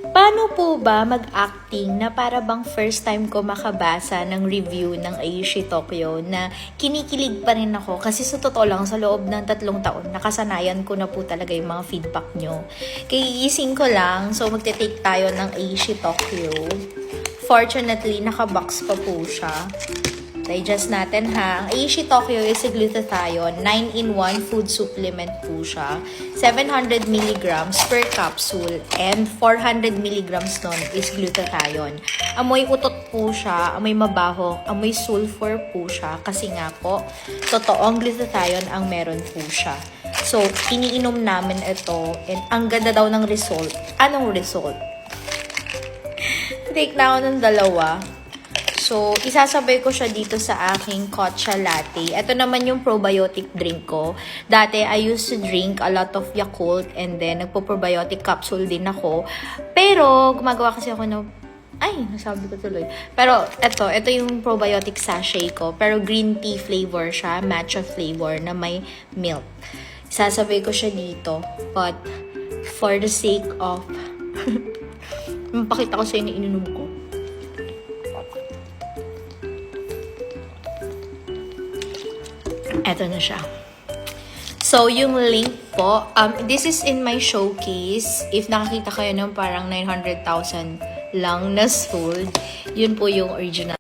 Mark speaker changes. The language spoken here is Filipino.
Speaker 1: Paano po ba mag-acting na para bang first time ko makabasa ng review ng Aishi Tokyo na kinikilig pa rin ako kasi sa totoo lang sa loob ng 3 taon nakasanayan ko na po talaga yung mga feedback nyo. Kaiising ko lang, so magte-take tayo ng Aishi Tokyo. Fortunately, nakabox pa po siya. Digest natin ha. Ang Aishi Tokyo is a glutathione. 9-in-1 food supplement po siya. 700 mg per capsule and 400 mg nun is glutathione. Amoy utot po siya, amoy mabaho, amoy sulfur po siya kasi nga po, totoong glutathione ang meron po siya. So, iniinom namin ito and ang ganda daw ng result. Anong result? Take na ako ng 2. So, isasabay ko siya dito sa aking Kotcha Latte. Ito naman yung probiotic drink ko. Dati, I used to drink a lot of Yakult and then nagpo-probiotic capsule din ako. Pero, gumagawa kasi ako ng... Ay, nasabi ko tuloy. Pero, ito yung probiotic sachet ko. Pero green tea flavor siya, matcha flavor na may milk. Isasabay ko siya dito. But, for the sake of... Mapakita ko sa inyo ininom ko. Eto na siya. So, yung link po, this is in my showcase. If nakakita kayo ng parang 900,000 lang na sold, yun po yung original.